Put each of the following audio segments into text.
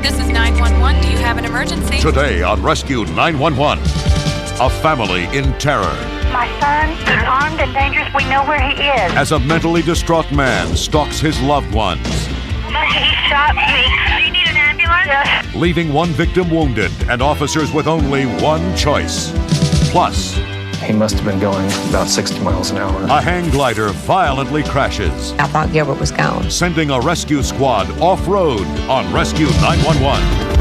This is 911. Do you have an emergency? Today on Rescue 911, a family in terror. My son is armed and dangerous. We know where he is. As a mentally distraught man stalks his loved ones. He shot me. Do you need an ambulance? Yes. Leaving one victim wounded and officers with only one choice. Plus, he must have been going about 60 miles an hour. a hang glider violently crashes, I thought Gilbert was gone. sending a rescue squad off-road on Rescue 911.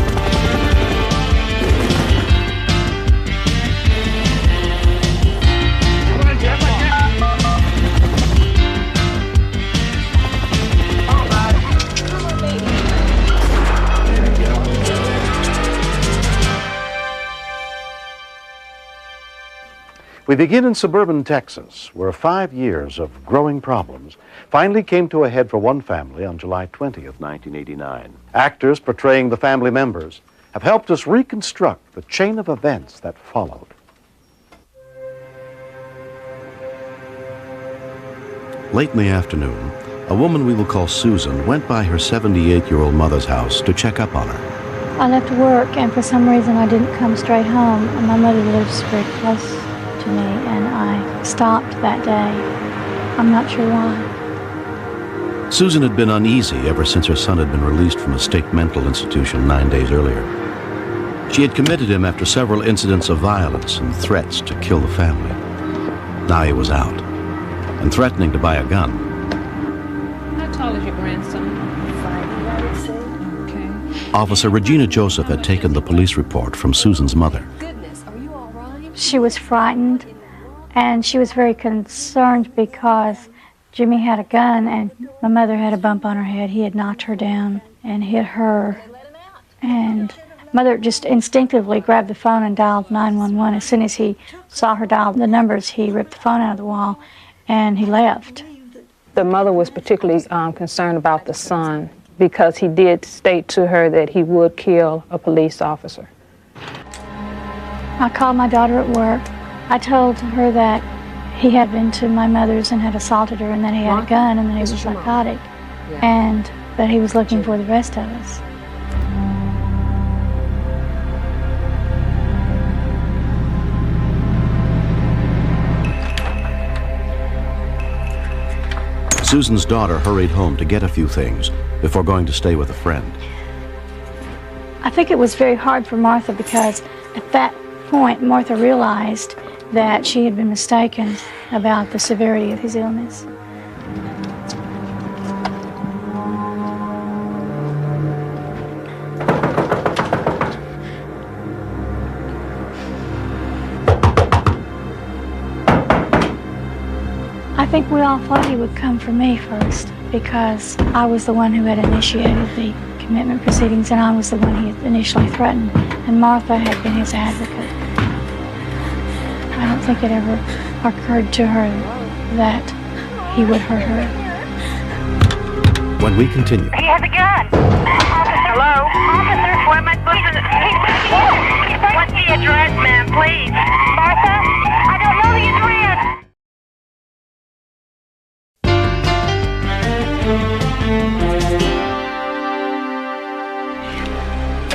We begin in suburban Texas, where 5 years of growing problems finally came to a head for one family on July 20th, 1989. Actors portraying the family members have helped us reconstruct the chain of events that followed. Late in the afternoon, a woman we will call Susan went by her 78-year-old mother's house to check up on her. I left work, and for some reason I didn't come straight home. And my mother lives very close to me, and I stopped that day. I'm not sure why. Susan had been uneasy ever since her son had been released from a state mental institution 9 days earlier. She had committed him after several incidents of violence and threats to kill the family. Now he was out and threatening to buy a gun. How tall is your grandson? 5. Okay. Officer Regina Joseph had taken the police report from Susan's mother. She was frightened, and she was very concerned because Jimmy had a gun and my mother had a bump on her head. He had knocked her down and hit her. And mother just instinctively grabbed the phone and dialed 911. As soon as he saw her dial the numbers, he ripped the phone out of the wall and he left. The mother was particularly concerned about the son because he did state to her that he would kill a police officer. I called my daughter at work. I told her that he had been to my mother's and had assaulted her, and that he had a gun, and that he was psychotic, and that he was looking for the rest of us. Susan's daughter hurried home to get a few things before going to stay with a friend. I think it was very hard for Martha because at that point, Martha realized that she had been mistaken about the severity of his illness. I think we all thought he would come for me first because I was the one who had initiated the commitment proceedings, and I was the one he had initially threatened, and Martha had been his advocate. I don't think it ever occurred to her that he would hurt her. When we continue. He has a gun. Officer. Hello? Officer, where am I supposed to... What's the address, ma'am, please? Martha, I don't know the address.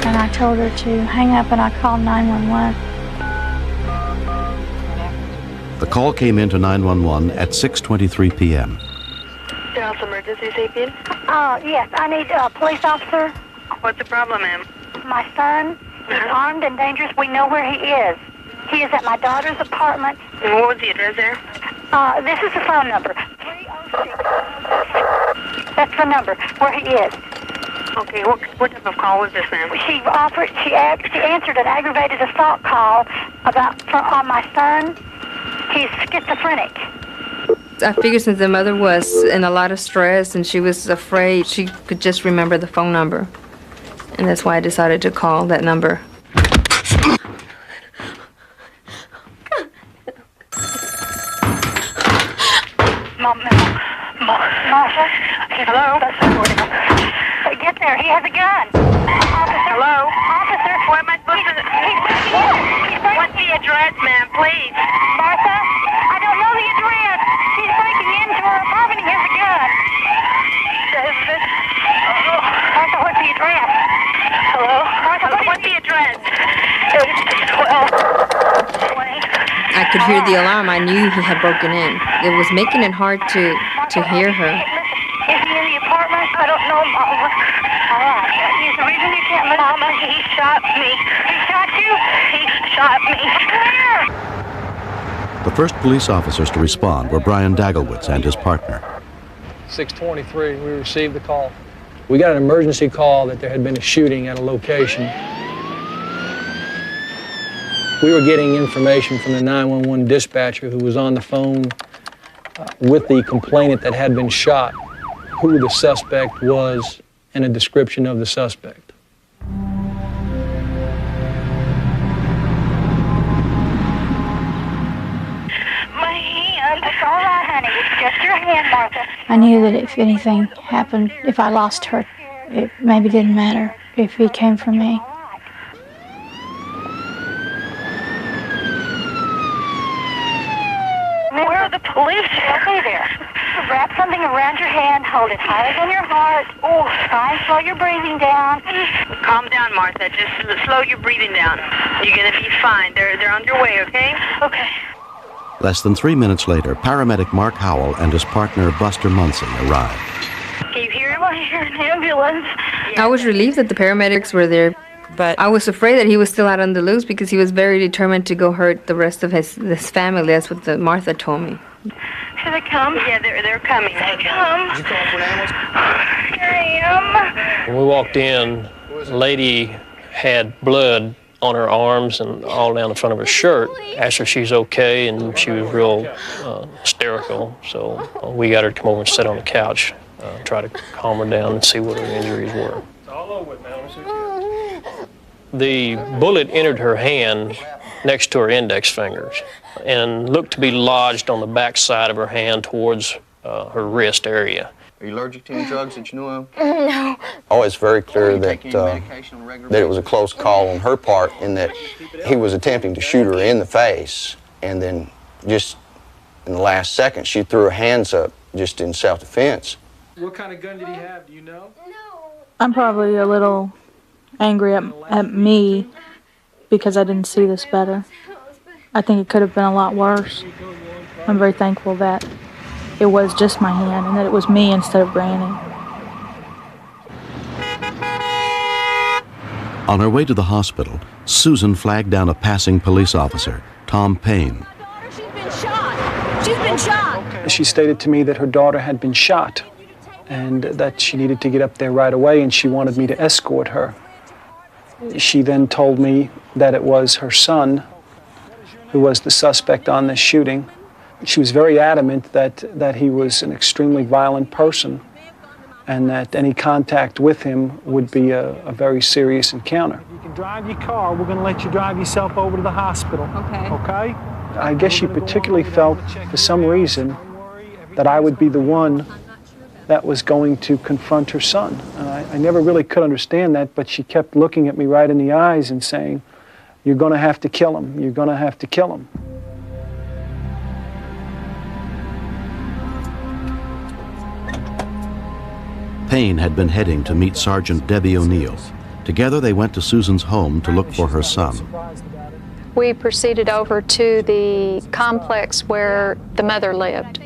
And I told her to hang up, and I called 911. The call came into 911 at 6:23 p.m. Dallas Emergency Sapien? Yes, I need a police officer. What's the problem, ma'am? My son is armed and dangerous. We know where he is. He is at my daughter's apartment. And what was the address there? This is the phone number. 306. That's the number where he is. Okay, what type of call was this, ma'am? She answered an aggravated assault call on my son. He's schizophrenic. I figured since the mother was in a lot of stress and she was afraid, she could just remember the phone number. And that's why I decided to call that number. Martha? Hello? Get there. He has a gun. Officer? Hello? Officer? Where am I supposed to... What's the address, ma'am, please? Martha? I don't know the address. He's breaking into her apartment. He has a gun. Martha, what's the address? Hello? Martha, what's the address? 1220. I could hear the alarm. I knew he had broken in. It was making it hard to hear her. Is he in the apartment? I don't know, Mama. All right. The reason you can't let Mama, he shot me. He shot you? He shot me. Where? The first police officers to respond were Brian Daglewitz and his partner. 6:23, we received the call. We got an emergency call that there had been a shooting at a location. We were getting information from the 911 dispatcher who was on the phone with the complainant that had been shot, who the suspect was, and a description of the suspect. My hand. It's all right, honey. It's just your hand, Martha. I knew that if anything happened, if I lost her, it maybe didn't matter if he came for me. Where are the police? They'll be there. Wrap something around your hand, hold it higher than your heart. Oh, try and slow your breathing down. Calm down, Martha. Just slow your breathing down. You're going to be fine. They're on their way, okay? Okay. Less than 3 minutes later, paramedic Mark Howell and his partner Buster Muncy arrived. Can you hear him? I hear an ambulance. I was relieved that the paramedics were there, but I was afraid that he was still out on the loose because he was very determined to go hurt the rest of his family. That's what Martha told me. Should they come? Yeah, they're coming. They come. Did you call for an ambulance? Here I am. When we walked in, the lady had blood on her arms and all down the front of her shirt. Asked her if she's okay, and she was real hysterical. So we got her to come over and sit on the couch, try to calm her down and see what her injuries were. The bullet entered her hand next to her index fingers and looked to be lodged on the back side of her hand towards her wrist area. Are you allergic to any drugs that you know of? No. Oh, it's very clear that it was a close call on her part in that he was attempting to shoot her in the face, and then just in the last second, she threw her hands up just in self-defense. What kind of gun did he have? Do you know? I'm probably a little angry at me because I didn't see this better. I think it could have been a lot worse. I'm very thankful that it was just my hand and that it was me instead of Granny. On her way to the hospital, Susan flagged down a passing police officer, Tom Payne. She's been shot. She's been shot. She stated to me that her daughter had been shot and that she needed to get up there right away, and she wanted me to escort her. She then told me that it was her son who was the suspect on this shooting. She was very adamant that he was an extremely violent person and that any contact with him would be a very serious encounter. You can drive your car. We're going to let you drive yourself over to the hospital. Okay. Okay? I guess she particularly felt, for some reason, that I would be the one that was going to confront her son. I never really could understand that, but she kept looking at me right in the eyes and saying, "You're going to have to kill him. You're going to have to kill him." Payne had been heading to meet Sergeant Debbie O'Neill. Together they went to Susan's home to look for her son. We proceeded over to the complex where the mother lived.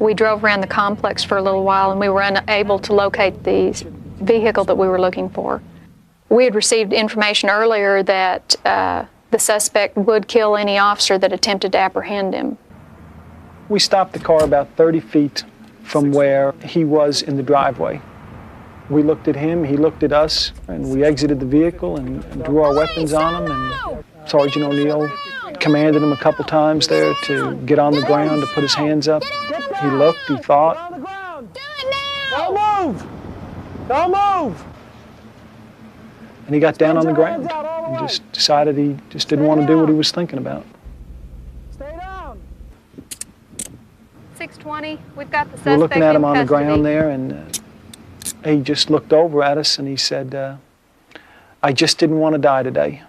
We drove around the complex for a little while and we were unable to locate the vehicle that we were looking for. We had received information earlier that the suspect would kill any officer that attempted to apprehend him. We stopped the car about 30 feet from where he was in the driveway. We looked at him, he looked at us, and we exited the vehicle and drew our weapons on him, and Sergeant O'Neill commanded him a couple times there to get on the ground, to put his hands up. He looked, he thought. Don't move! Don't move! And he got down on the ground and just decided he just didn't want to do what he was thinking about. Stay down! 620, we've got the suspect We were looking at him in on the custody. ground there, and he just looked over at us and he said, "I just didn't want to die today."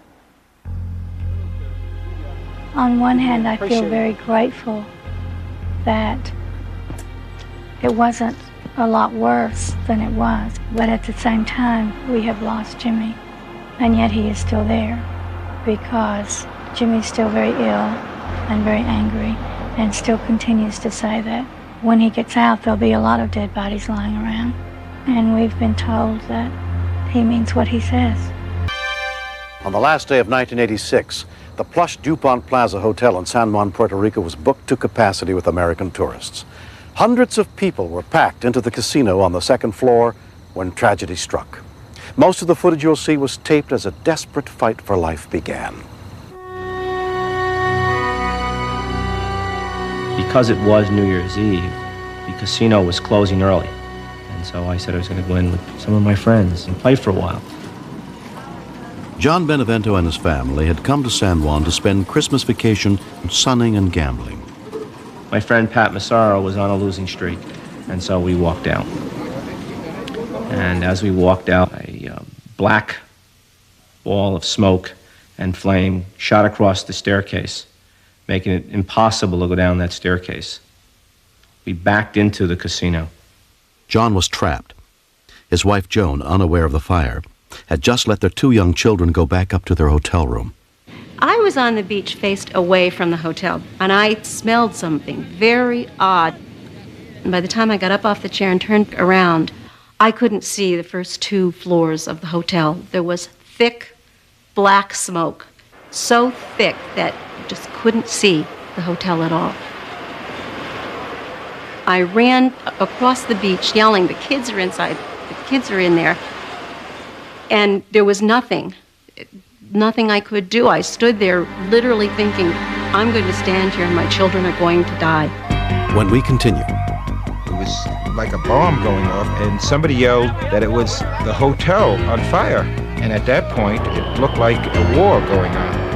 On one hand, I feel very grateful that it wasn't a lot worse than it was, but at the same time, we have lost Jimmy. And yet he is still there because Jimmy's still very ill and very angry and still continues to say that when he gets out, there'll be a lot of dead bodies lying around. And we've been told that he means what he says. On the last day of 1986, the plush DuPont Plaza Hotel in San Juan, Puerto Rico was booked to capacity with American tourists. Hundreds of people were packed into the casino on the second floor when tragedy struck. Most of the footage you'll see was taped as a desperate fight for life began. Because it was New Year's Eve, the casino was closing early. And so I said I was going to go in with some of my friends and play for a while. John Benevento and his family had come to San Juan to spend Christmas vacation sunning and gambling. My friend Pat Massaro was on a losing streak, and so we walked out. And as we walked out, a black ball of smoke and flame shot across the staircase, making it impossible to go down that staircase. We backed into the casino. John was trapped. His wife, Joan, unaware of the fire, had just let their 2 young children go back up to their hotel room. I was on the beach faced away from the hotel, and I smelled something very odd. And by the time I got up off the chair and turned around, I couldn't see the first 2 floors of the hotel. There was thick, black smoke, so thick that you just couldn't see the hotel at all. I ran across the beach yelling, "The kids are inside, the kids are in there." And there was nothing I could do. I stood there literally thinking, I'm going to stand here and my children are going to die. When we continue. It was like a bomb going off, and somebody yelled that it was the hotel on fire. And at that point, it looked like a war going on.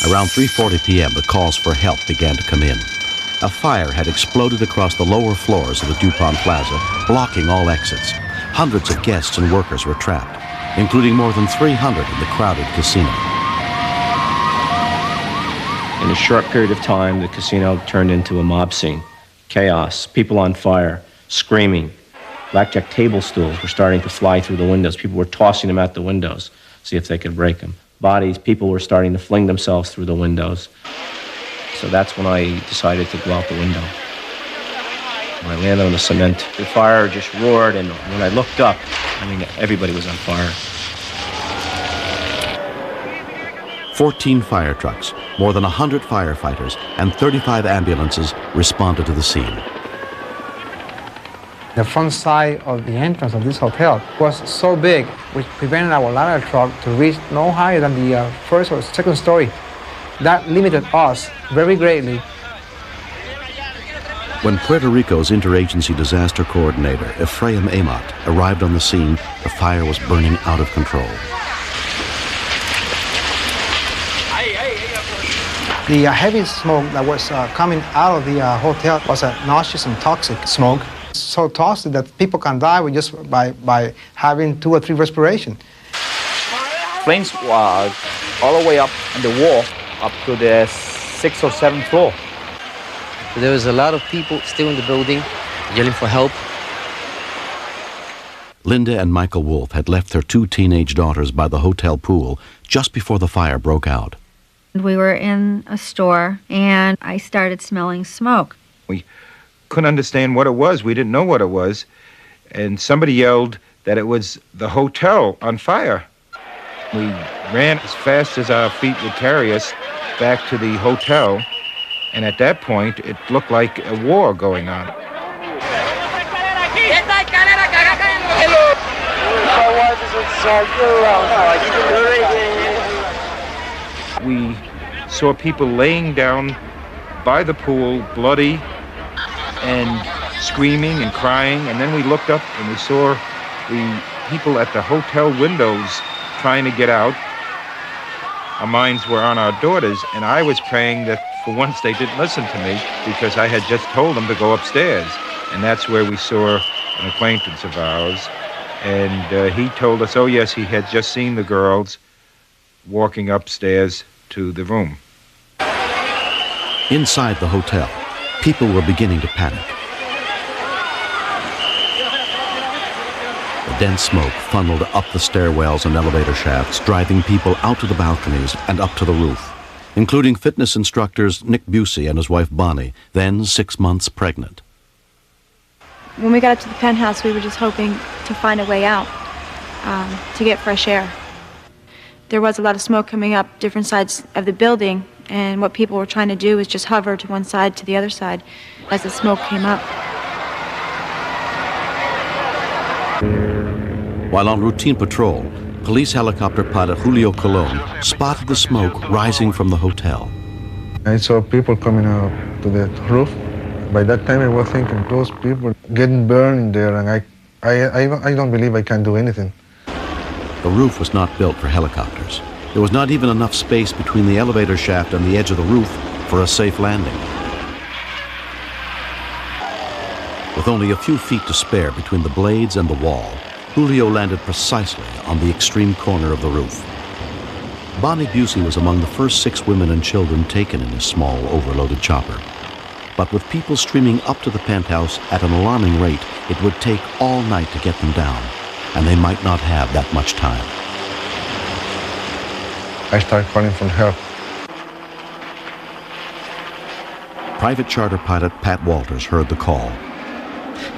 Around 3:40 p.m., the calls for help began to come in. A fire had exploded across the lower floors of the DuPont Plaza, blocking all exits. Hundreds of guests and workers were trapped, including more than 300 in the crowded casino. In a short period of time, the casino turned into a mob scene. Chaos, people on fire, screaming. Blackjack table stools were starting to fly through the windows. People were tossing them out the windows, see if they could break them. Bodies, people were starting to fling themselves through the windows. So that's when I decided to go out the window. When I landed on the cement, the fire just roared, and when I looked up, everybody was on fire. 14 fire trucks, more than 100 firefighters, and 35 ambulances responded to the scene. The front side of the entrance of this hotel was so big, which prevented our ladder truck to reach no higher than the first or second story. That limited us very greatly. When Puerto Rico's interagency disaster coordinator, Ephraim Amott, arrived on the scene, the fire was burning out of control. The heavy smoke that was coming out of the hotel was a nauseous and toxic smoke. So toxic that people can die with just by having 2 or 3 respirations. Flames were all the way up on the wall, up to the 6th or 7th floor. There was a lot of people still in the building, yelling for help. Linda and Michael Wolf had left their 2 teenage daughters by the hotel pool just before the fire broke out. We were in a store, and I started smelling smoke. We couldn't understand what it was. We didn't know what it was. And somebody yelled that it was the hotel on fire. We ran as fast as our feet would carry us back to the hotel. And at that point, it looked like a war going on. We saw people laying down by the pool, bloody and screaming and crying, and then we looked up and we saw the people at the hotel windows trying to get out. Our minds were on our daughters, and I was praying that for once they didn't listen to me, because I had just told them to go upstairs. And that's where we saw an acquaintance of ours, and he told us, oh yes, he had just seen the girls walking upstairs to the room. Inside the hotel, people were beginning to panic. The dense smoke funneled up the stairwells and elevator shafts, driving people out to the balconies and up to the roof, including fitness instructors Nick Busey and his wife Bonnie, then 6 months pregnant. When we got up to the penthouse, we were just hoping to find a way out, to get fresh air. There was a lot of smoke coming up different sides of the building, and what people were trying to do was just hover to one side to the other side as the smoke came up. While on routine patrol, police helicopter pilot Julio Colon spotted the smoke rising from the hotel. I saw people coming out to the roof. By that time I was thinking, those people getting burned there, and I don't believe I can do anything. The roof was not built for helicopters. There was not even enough space between the elevator shaft and the edge of the roof for a safe landing. With only a few feet to spare between the blades and the wall, Julio landed precisely on the extreme corner of the roof. Bonnie Busey was among the first 6 women and children taken in this small, overloaded chopper. But with people streaming up to the penthouse at an alarming rate, it would take all night to get them down, and they might not have that much time. I started calling for help. Private charter pilot Pat Walters heard the call.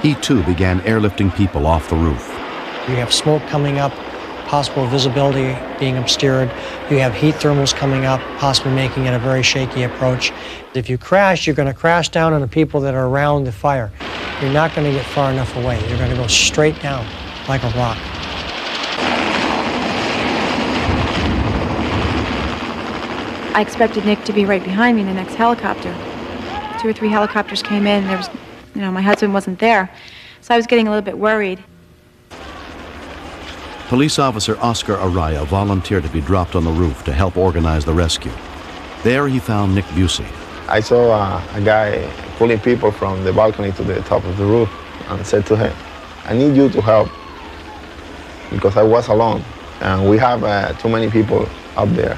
He too began airlifting people off the roof. You have smoke coming up, possible visibility being obscured. You have heat thermals coming up, possibly making it a very shaky approach. If you crash, you're going to crash down on the people that are around the fire. You're not going to get far enough away. You're going to go straight down like a rock. I expected Nick to be right behind me in the next helicopter. 2 or 3 helicopters came in, there was, my husband wasn't there. So I was getting a little bit worried. Police officer Oscar Araya volunteered to be dropped on the roof to help organize the rescue. There he found Nick Busey. I saw a guy pulling people from the balcony to the top of the roof and said to him, I need you to help, because I was alone and we have too many people up there.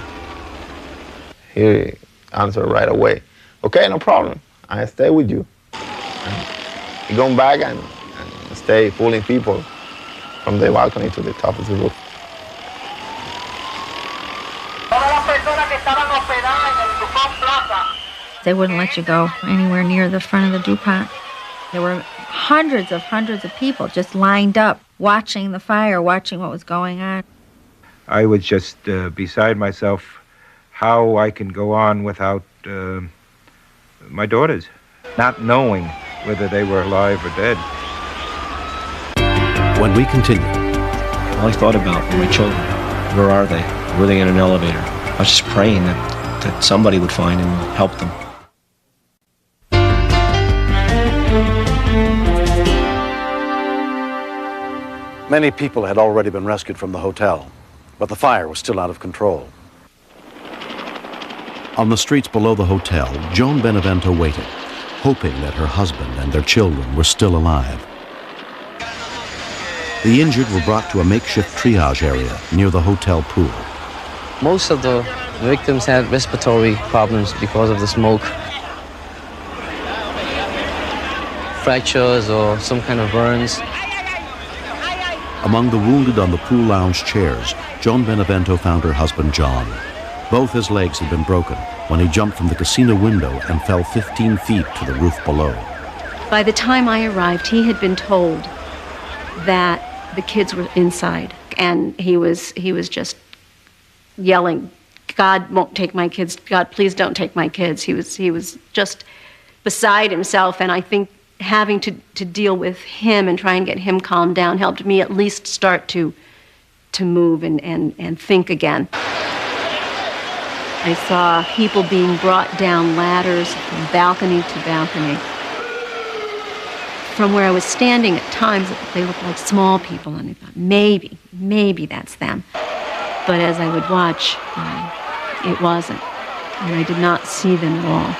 He answered right away, okay, no problem, I stay with you. And he gone back and stay pulling people from the balcony to the top of the roof. They wouldn't let you go anywhere near the front of the DuPont. There were hundreds of people just lined up, watching the fire, watching what was going on. I was just beside myself how I can go on without my daughters, not knowing whether they were alive or dead. When we continue, all I thought about were my children. Where are they? Were they in an elevator? I was just praying that somebody would find them and help them. Many people had already been rescued from the hotel, but the fire was still out of control. On the streets below the hotel, Joan Benevento waited, hoping that her husband and their children were still alive. The injured were brought to a makeshift triage area near the hotel pool. Most of the victims had respiratory problems because of the smoke. Fractures or some kind of burns. Among the wounded on the pool lounge chairs, Joan Benevento found her husband, John. Both his legs had been broken when he jumped from the casino window and fell 15 feet to the roof below. By the time I arrived, he had been told that the kids were inside, and he was just yelling, God won't take my kids, God, please don't take my kids. He was just beside himself, and I think having to deal with him and try and get him calmed down helped me at least start to move and think again. I saw people being brought down ladders from balcony to balcony. From where I was standing, at times they looked like small people, and I thought, maybe that's them. But as I would watch, it wasn't, and I did not see them at all.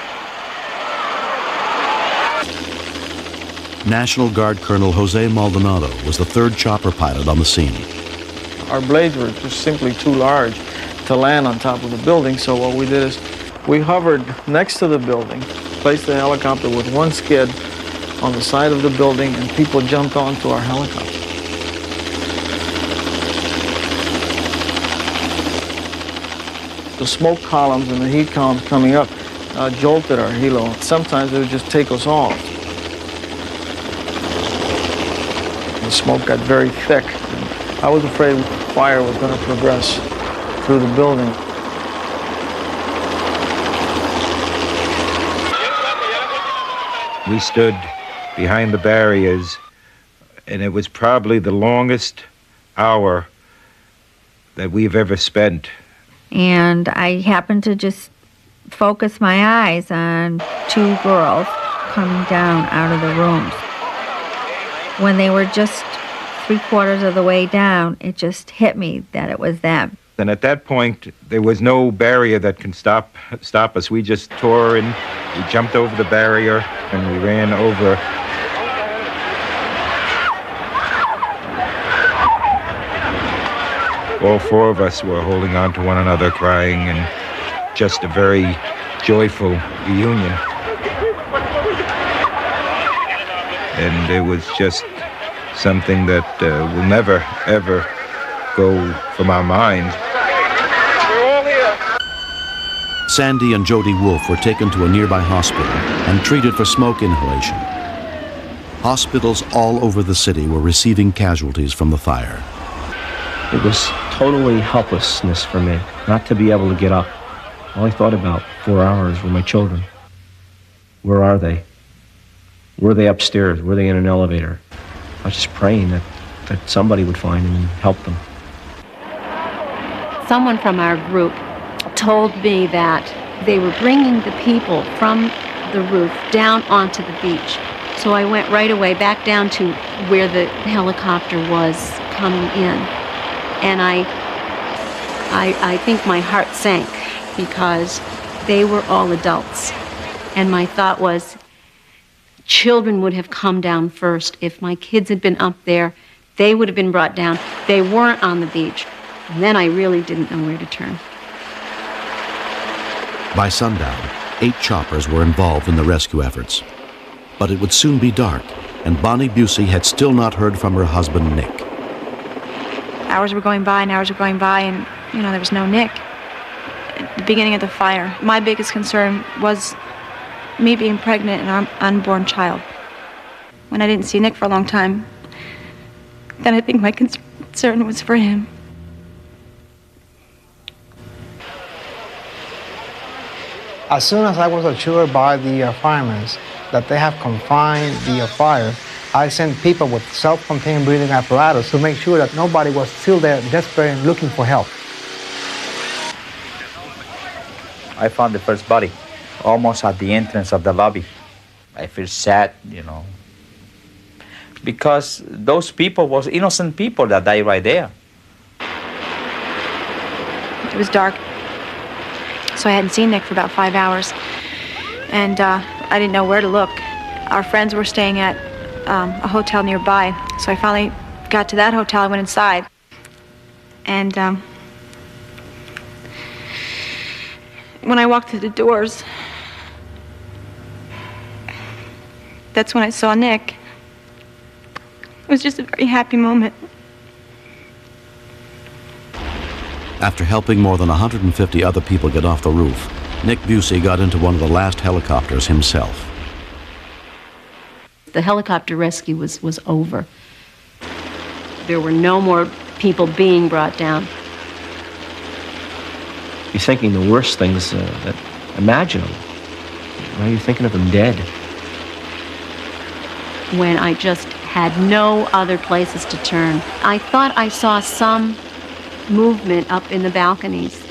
National Guard Colonel Jose Maldonado was the third chopper pilot on the scene. Our blades were just simply too large to land on top of the building. So what we did is we hovered next to the building, placed the helicopter with one skid on the side of the building, and people jumped onto our helicopter. The smoke columns and the heat columns coming up jolted our helo. Sometimes it would just take us off. The smoke got very thick. I was afraid fire was going to progress through the building. We stood behind the barriers, and it was probably the longest hour that we've ever spent. And I happened to just focus my eyes on two girls coming down out of the rooms. When they were just 3/4 of the way down, it just hit me that it was them. And at that point, there was no barrier that can stop us. We just tore in, we jumped over the barrier, and we ran over. All four of us were holding on to one another, crying, and just a very joyful reunion. And it was just something that will never, ever go from our minds. Sandy and Jody Wolf were taken to a nearby hospital and treated for smoke inhalation. Hospitals all over the city were receiving casualties from the fire. It was totally helplessness for me, not to be able to get up. All I thought about 4 hours were my children. Where are they? Were they upstairs? Were they in an elevator? I was just praying that somebody would find them and help them. Someone from our group told me that they were bringing the people from the roof down onto the beach. So I went right away back down to where the helicopter was coming in. And I think my heart sank because they were all adults. And my thought was, children would have come down first. If my kids had been up there, they would have been brought down. They weren't on the beach. And then I really didn't know where to turn. By sundown, 8 choppers were involved in the rescue efforts. But it would soon be dark, and Bonnie Busey had still not heard from her husband, Nick. Hours were going by and hours were going by, and, there was no Nick. At the beginning of the fire, my biggest concern was me being pregnant and an unborn child. When I didn't see Nick for a long time, then I think my concern was for him. As soon as I was assured by the firemen that they have confined the fire, I sent people with self-contained breathing apparatus to make sure that nobody was still there desperate and looking for help. I found the first body almost at the entrance of the lobby. I feel sad, because those people was innocent people that died right there. It was dark, so I hadn't seen Nick for about 5 hours, and I didn't know where to look. Our friends were staying at a hotel nearby, so I finally got to that hotel. I went inside, and when I walked through the doors, that's when I saw Nick. It was just a very happy moment. After helping more than 150 other people get off the roof, Nick Busey got into one of the last helicopters himself. The helicopter rescue was over. There were no more people being brought down. You're thinking the worst things that imaginable. Now you're thinking of them dead. When I just had no other places to turn, I thought I saw some movement up in the balconies.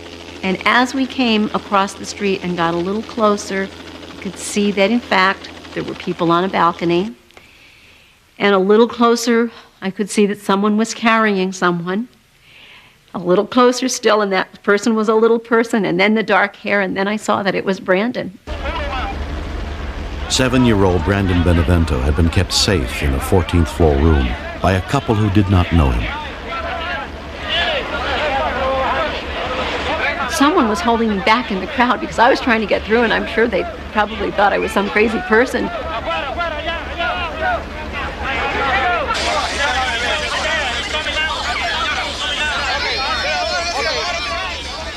And as we came across the street and got a little closer, you could see that, in fact, there were people on a balcony. And a little closer, I could see that someone was carrying someone. A little closer still, and that person was a little person, and then the dark hair, and then I saw that it was Brandon. 7-year-old Brandon Benevento had been kept safe in a 14th floor room by a couple who did not know him. someone was holding me back in the crowd because I was trying to get through, and I'm sure they probably thought I was some crazy person.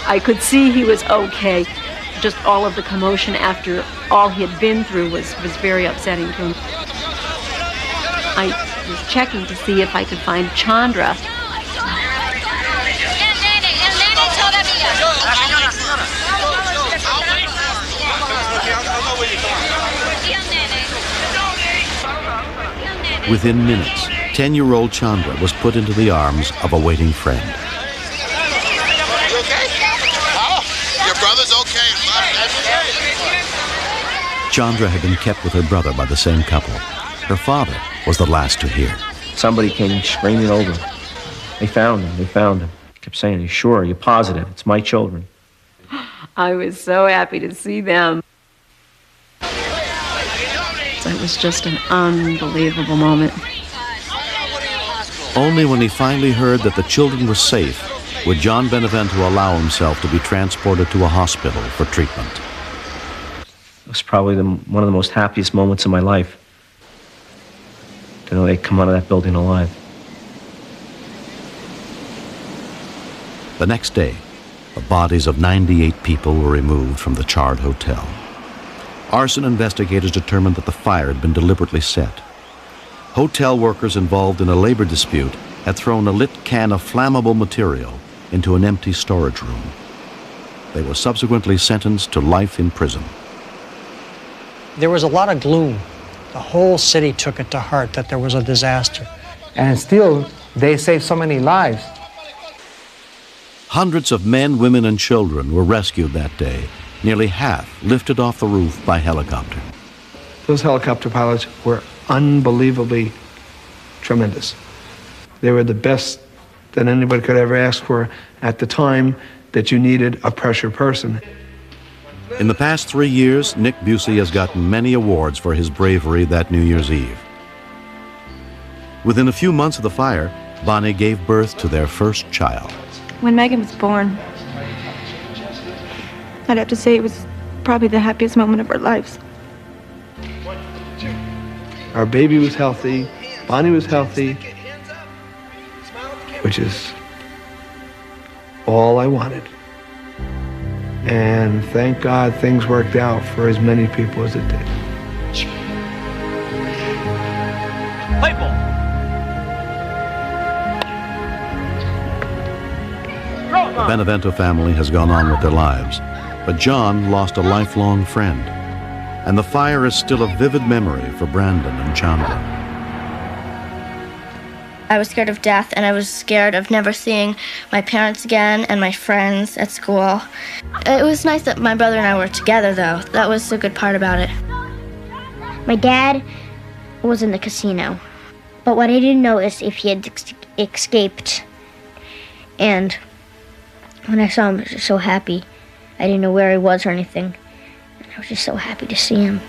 I could see he was okay. Just all of the commotion after all he had been through was very upsetting to him. I was checking to see if I could find Chandra. Within minutes, 10-year-old Chandra was put into the arms of a waiting friend. Your brother's okay. Chandra had been kept with her brother by the same couple. Her father was the last to hear. Somebody came screaming over. They found him. They found him. Kept saying, "Are you sure? Are you positive? It's my children." I was so happy to see them. It was just an unbelievable moment. Only when he finally heard that the children were safe would John Benevento allow himself to be transported to a hospital for treatment. It was probably one of the most happiest moments of my life, to know they'd come out of that building alive. The next day, the bodies of 98 people were removed from the charred hotel. Arson investigators determined that the fire had been deliberately set. Hotel workers involved in a labor dispute had thrown a lit can of flammable material into an empty storage room. They were subsequently sentenced to life in prison. There was a lot of gloom. The whole city took it to heart that there was a disaster. And still, they saved so many lives. Hundreds of men, women, and children were rescued that day. Nearly half lifted off the roof by helicopter. Those helicopter pilots were unbelievably tremendous. They were the best that anybody could ever ask for at the time that you needed a pressure person. In the past 3 years, Nick Busey has gotten many awards for his bravery that New Year's Eve. Within a few months of the fire, Bonnie gave birth to their first child. When Megan was born, I'd have to say it was probably the happiest moment of our lives. Our baby was healthy, Bonnie was healthy, which is all I wanted. And thank God things worked out for as many people as it did. Play ball. The Benevento family has gone on with their lives, but John lost a lifelong friend, and the fire is still a vivid memory for Brandon and Chandra. I was scared of death, and I was scared of never seeing my parents again and my friends at school. It was nice that my brother and I were together, though. That was the good part about it. My dad was in the casino, but what I didn't know is if he had escaped. And when I saw him, I was just so happy. I didn't know where he was or anything. And I was just so happy to see him.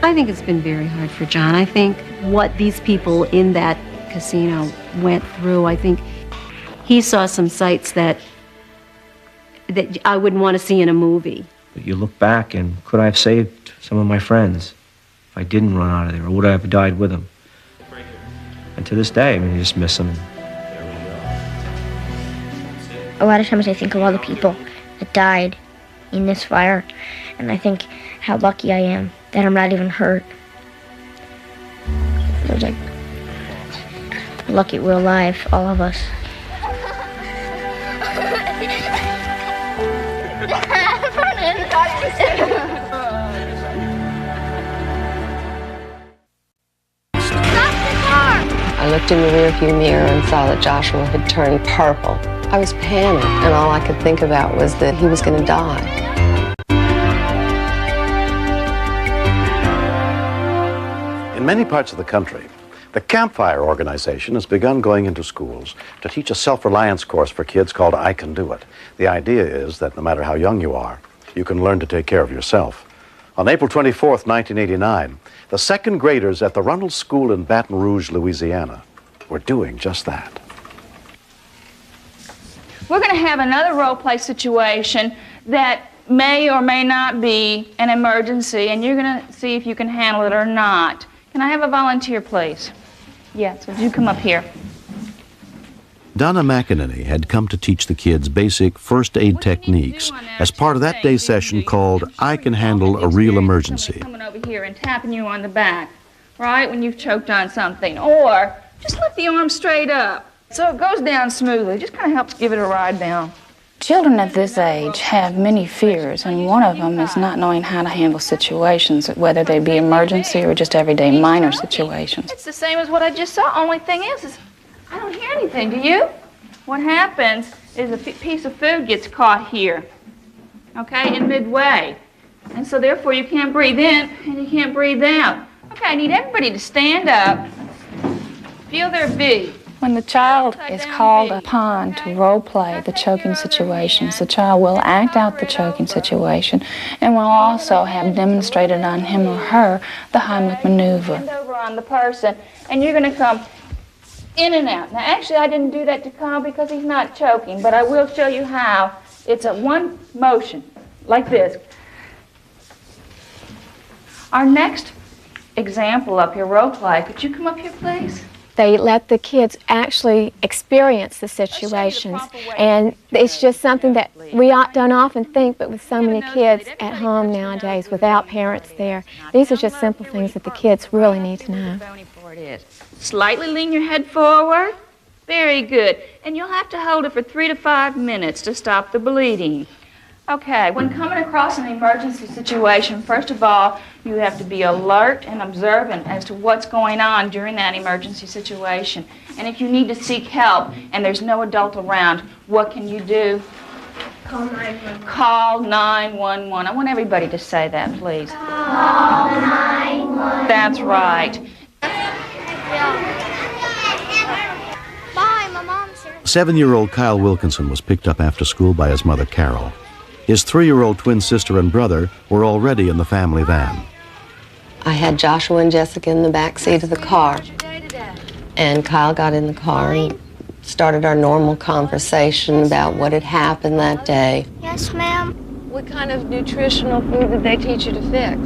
I think it's been very hard for John. I think what these people in that casino went through, I think he saw some sights that I wouldn't want to see in a movie. But you look back and could I have saved some of my friends if I didn't run out of there, or would I have died with them? And to this day, I mean, you just miss them. A lot of times I think of all the people that died in this fire, and I think how lucky I am that I'm not even hurt. It was like, lucky we're alive, all of us. I looked in the rearview mirror and saw that Joshua had turned purple. I was panicked, and all I could think about was that he was going to die. In many parts of the country, the Campfire organization has begun going into schools to teach a self-reliance course for kids called I Can Do It. The idea is that no matter how young you are, you can learn to take care of yourself. On April 24th, 1989, the second graders at the Runnels School in Baton Rouge, Louisiana, were doing just that. We're going to have another role play situation that may or may not be an emergency, and you're going to see if you can handle it or not. Can I have a volunteer, please? Yes, would you come up here? Donna McEnany had come to teach the kids basic first aid techniques as part of that day's session called I Can Handle a Real Emergency. Coming over here and tapping you on the back, right, when you've choked on something. Or just lift the arm straight up so it goes down smoothly. Just kind of helps give it a ride down. Children at this age have many fears, and one of them is not knowing how to handle situations, whether they be emergency or just everyday minor situations. It's the same as what I just saw. Only thing is I don't hear anything, do you? What happens is a piece of food gets caught here, okay, in midway. And so therefore you can't breathe in and you can't breathe out. Okay, I need everybody to stand up, feel their beat. When the child is called upon to role play the choking situations, the child will act out the choking situation and will also have demonstrated on him or her the Heimlich maneuver. Stand over on the person, and you're going to come in and out. Now, actually, I didn't do that to Kyle because he's not choking, but I will show you how. It's a one motion, like this. Our next example up here, role play, could you come up here, please? They let the kids actually experience the situations, and it's just something that we don't often think, but with so many kids at home nowadays without parents there, these are just simple things that the kids really need to know. Slightly lean your head forward. Very good. And you'll have to hold it for 3 to 5 minutes to stop the bleeding. Okay, when coming across an emergency situation, first of all, you have to be alert and observant as to what's going on during that emergency situation. And if you need to seek help and there's no adult around, what can you do? Call 911. Call 911. I want everybody to say that, please. Call 911. That's right. Bye, my mom's here. 7-year-old Kyle Wilkinson was picked up after school by his mother, Carol. His 3-year-old twin sister and brother were already in the family van. I had Joshua and Jessica in the back seat of the car, and Kyle got in the car and started our normal conversation about what had happened that day. Yes, ma'am. What kind of nutritional food did they teach you to fix?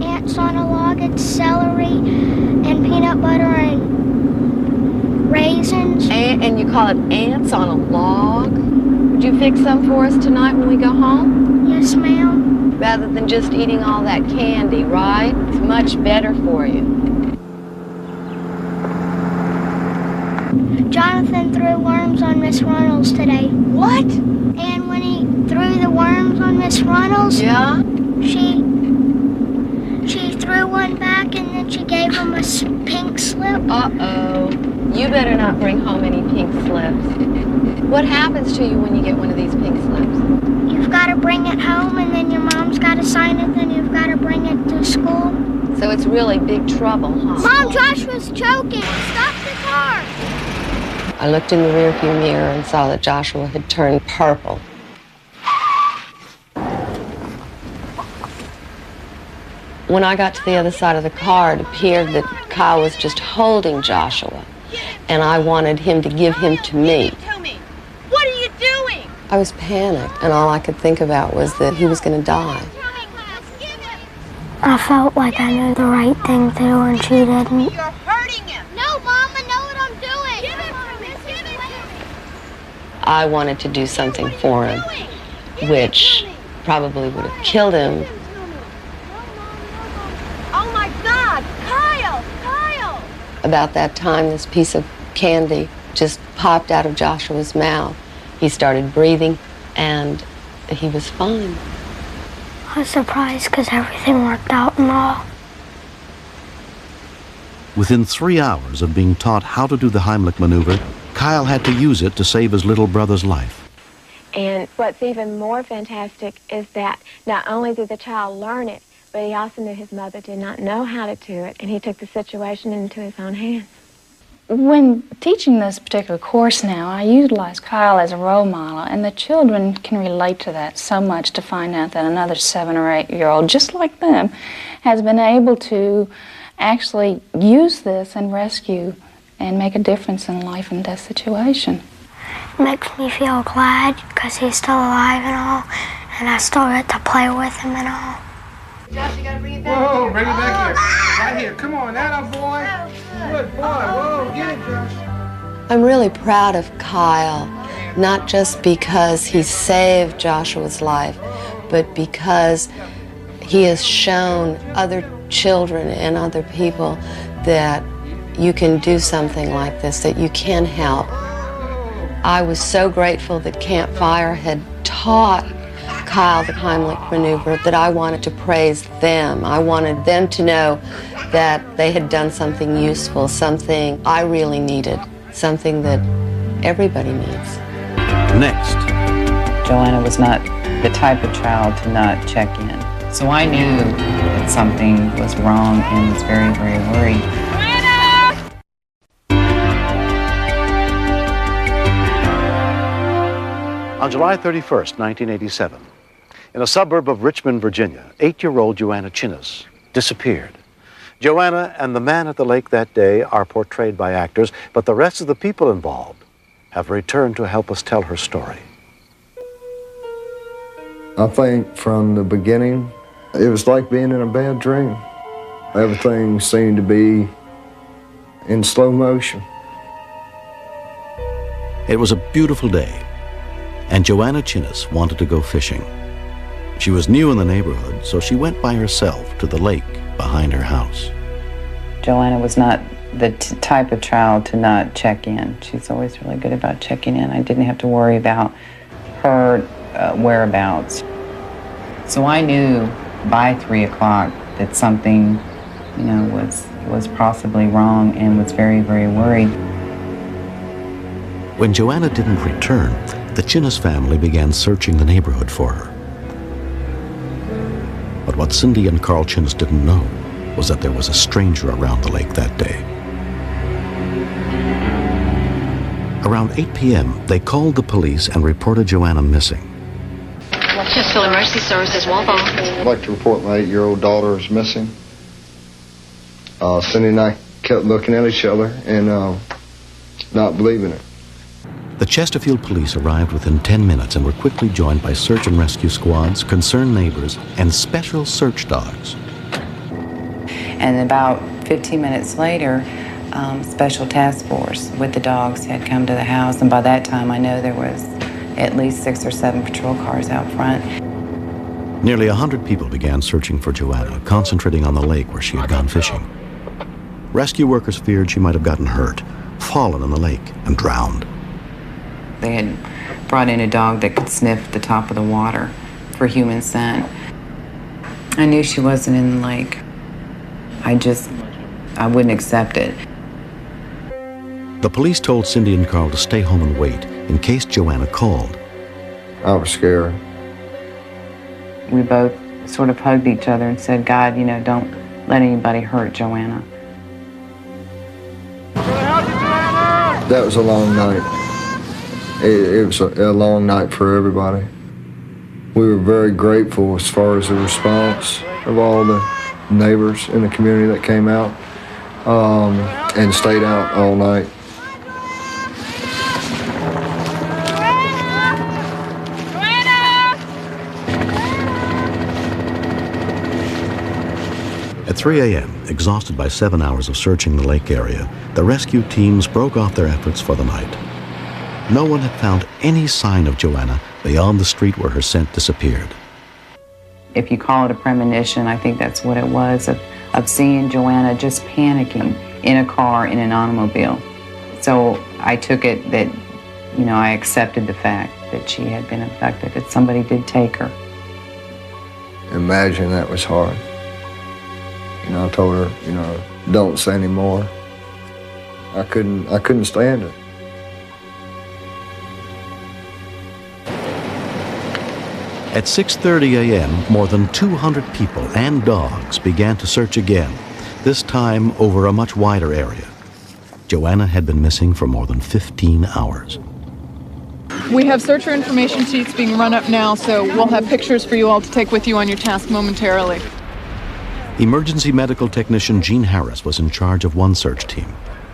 Ants on a log, it's celery and peanut butter and raisins. And you call it ants on a log? Would you fix some for us tonight when we go home? Yes, ma'am. Rather than just eating all that candy, right? It's much better for you. Jonathan threw worms on Miss Runnels today. What? And when he threw the worms on Miss Runnels, yeah, she threw one back and then she gave him a pink slip. Uh-oh. You better not bring home any pink slips. What happens to you when you get one of these pink slips? You've got to bring it home, and then your mom's got to sign it, then you've got to bring it to school. So it's really big trouble, huh? Mom, Joshua's choking. Stop the car. I looked in the rearview mirror and saw that Joshua had turned purple. When I got to the other side of the car, it appeared that Kyle was just holding Joshua, and I wanted him to give him to me. What are you doing? I was panicked, and all I could think about was that he was going to die. I felt like I knew the right thing to do, and she didn't. You're hurting him. No, Mom, I know what I'm doing. Give it to me. I wanted to do something for him, which probably would have killed him. Oh, my God. Kyle! Kyle! About that time, this piece of candy just popped out of Joshua's mouth. He started breathing, and he was fine. I was surprised because everything worked out and all. Within 3 hours of being taught how to do the Heimlich maneuver, Kyle had to use it to save his little brother's life. And what's even more fantastic is that not only did the child learn it, but he also knew his mother did not know how to do it, and he took the situation into his own hands. When teaching this particular course now, I utilize Kyle as a role model, and the children can relate to that so much to find out that another 7 or 8-year-old, just like them, has been able to actually use this and rescue and make a difference in a life and death situation. makes me feel glad because he's still alive and all, and I still get to play with him and all. Josh, you gotta bring it back. Whoa, bring it back here. Right here. Come on, that boy. Good boy. Whoa, get it, Josh. I'm really proud of Kyle, not just because he saved Joshua's life, but because he has shown other children and other people that you can do something like this, that you can help. I was so grateful that Camp Fire had taught Kyle the Heimlich maneuver that I wanted to praise them. I wanted them to know that they had done something useful, something I really needed, something that everybody needs. Next. Joanna was not the type of child to not check in. So I knew that something was wrong and was very, very worried. On July 31st, 1987, in a suburb of Richmond, Virginia, 8-year-old Joanna Chinnis disappeared. Joanna and the man at the lake that day are portrayed by actors, but the rest of the people involved have returned to help us tell her story. I think from the beginning, it was like being in a bad dream. Everything seemed to be in slow motion. It was a beautiful day, and Joanna Chinnis wanted to go fishing. She was new in the neighborhood, so she went by herself to the lake behind her house. Joanna was not the type of child to not check in. She's always really good about checking in. I didn't have to worry about her whereabouts. So I knew by 3 o'clock that something, was possibly wrong and was very, very worried. When Joanna didn't return, the Chinnis family began searching the neighborhood for her. But what Cindy and Carl Chinnis didn't know was that there was a stranger around the lake that day. Around 8 p.m., they called the police and reported Joanna missing. Chesterfield Emergency Services, Walpole. I'd like to report my 8-year-old daughter is missing. Cindy and I kept looking at each other and not believing it. The Chesterfield police arrived within 10 minutes and were quickly joined by search and rescue squads, concerned neighbors, and special search dogs. And about 15 minutes later, special task force with the dogs had come to the house, and by that time I know there was at least 6 or 7 patrol cars out front. Nearly 100 people began searching for Joanna, concentrating on the lake where she had gone fishing. Rescue workers feared she might have gotten hurt, fallen in the lake, and drowned. They had brought in a dog that could sniff the top of the water for human scent. I knew she wasn't in the lake. I wouldn't accept it. The police told Cindy and Carl to stay home and wait in case Joanna called. I was scared. We both sort of hugged each other and said, God, don't let anybody hurt Joanna. That was a long night. It was a long night for everybody. We were very grateful as far as the response of all the neighbors in the community that came out and stayed out all night. At 3 a.m., exhausted by 7 hours of searching the lake area, the rescue teams broke off their efforts for the night. No one had found any sign of Joanna beyond the street where her scent disappeared. If you call it a premonition, I think that's what it was, of seeing Joanna just panicking in a car, in an automobile. So I took it that, I accepted the fact that she had been abducted, that somebody did take her. Imagine that was hard. I told her, don't say any more. I couldn't stand it. At 6:30 a.m., more than 200 people and dogs began to search again, this time over a much wider area. Joanna had been missing for more than 15 hours. We have searcher information sheets being run up now, so we'll have pictures for you all to take with you on your task momentarily. Emergency medical technician Jean Harris was in charge of one search team.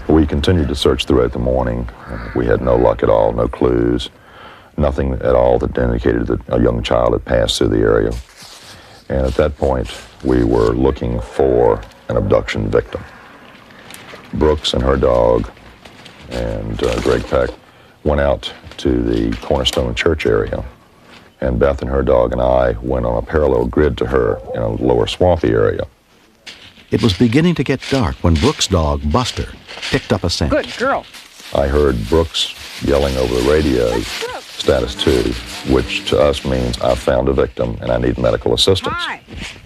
We continued to search throughout the morning. We had no luck at all, no clues, nothing at all that indicated that a young child had passed through the area. And at that point, we were looking for an abduction victim. Brooks and her dog and Greg Peck went out to the Cornerstone Church area, and Beth and her dog and I went on a parallel grid to her in a lower swampy area. It was beginning to get dark when Brooks' dog, Buster, picked up a scent. Good girl. I heard Brooks yelling over the radio, status 2, which to us means I've found a victim and I need medical assistance.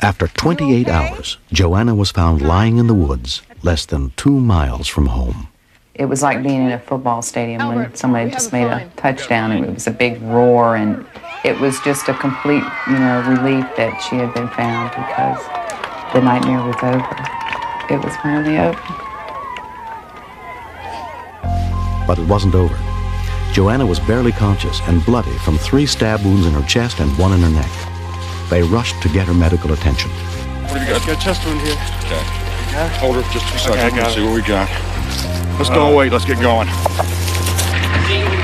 After 28 hours, Joanna was found lying in the woods less than 2 miles from home. It was like being in a football stadium when somebody just made a touchdown, and it was a big roar, and it was just a complete, relief that she had been found, because the nightmare was over. It was finally over. But it wasn't over. Joanna was barely conscious and bloody from 3 stab wounds in her chest and 1 in her neck. They rushed to get her medical attention. What have you got? Got a chest wound here. Okay. Hold her just 2 seconds. Okay, Let's see what we got. Let's don't wait. Let's get going.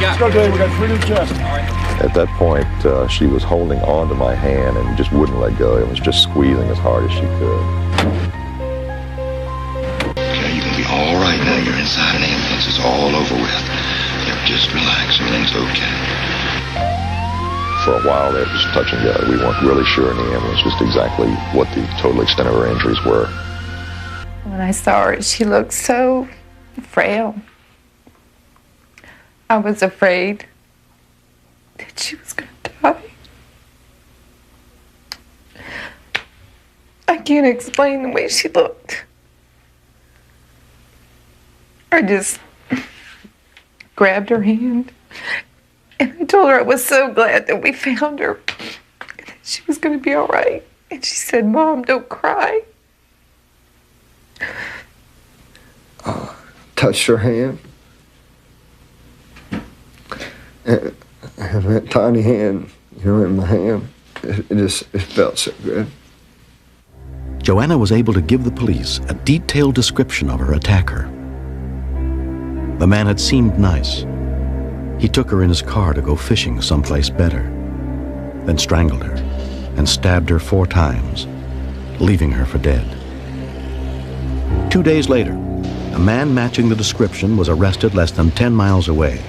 Let's go, Dave. We got 3 new chests. At that point, she was holding on to my hand and just wouldn't let go. It was just squeezing as hard as she could. Okay, you're gonna be all right now. You're inside an ambulance. It's all over with. Just relax. Everything's okay. For a while there, it was touch and go. We weren't really sure in the ambulance just exactly what the total extent of her injuries were. When I saw her, she looked so frail. I was afraid that she was going to die. I can't explain the way she looked. I just grabbed her hand and I told her I was so glad that we found her and that she was going to be all right. And she said, "Mom, don't cry." Touched her hand. And that tiny hand, in my hand, it felt so good. Joanna was able to give the police a detailed description of her attacker. The man had seemed nice. He took her in his car to go fishing someplace better, then strangled her and stabbed her 4 times, leaving her for dead. 2 days later, a man matching the description was arrested less than 10 miles away.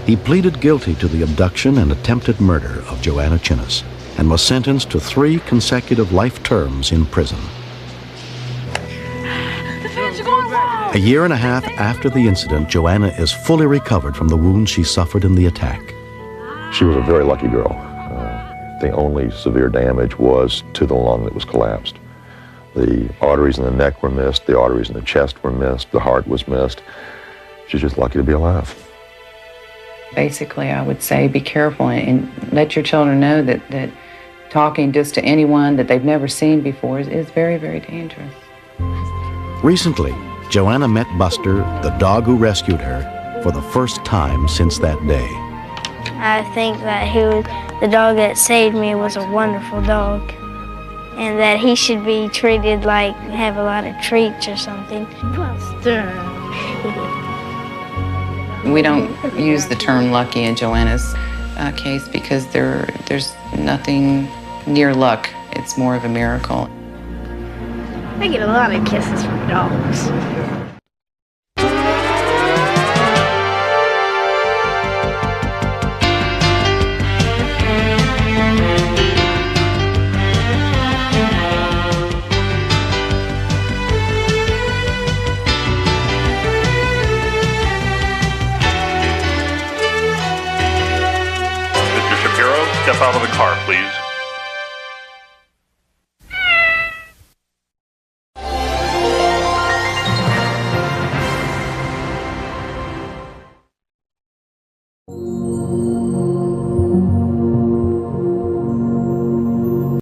He pleaded guilty to the abduction and attempted murder of Joanna Chinnis and was sentenced to 3 consecutive life terms in prison. A year and a half after the incident, Joanna is fully recovered from the wounds she suffered in the attack. She was a very lucky girl. The only severe damage was to the lung that was collapsed. The arteries in the neck were missed, the arteries in the chest were missed, the heart was missed. She's just lucky to be alive. Basically, I would say be careful and let your children know that talking just to anyone that they've never seen before is very, very dangerous. Recently, Joanna met Buster, the dog who rescued her, for the first time since that day. I think that the dog that saved me was a wonderful dog, and that he should be treated like have a lot of treats or something. Buster. We don't use the term lucky in Joanna's case because there's nothing near luck. It's more of a miracle. I get a lot of kisses from dogs. Mr. Shapiro, step out of the car, please.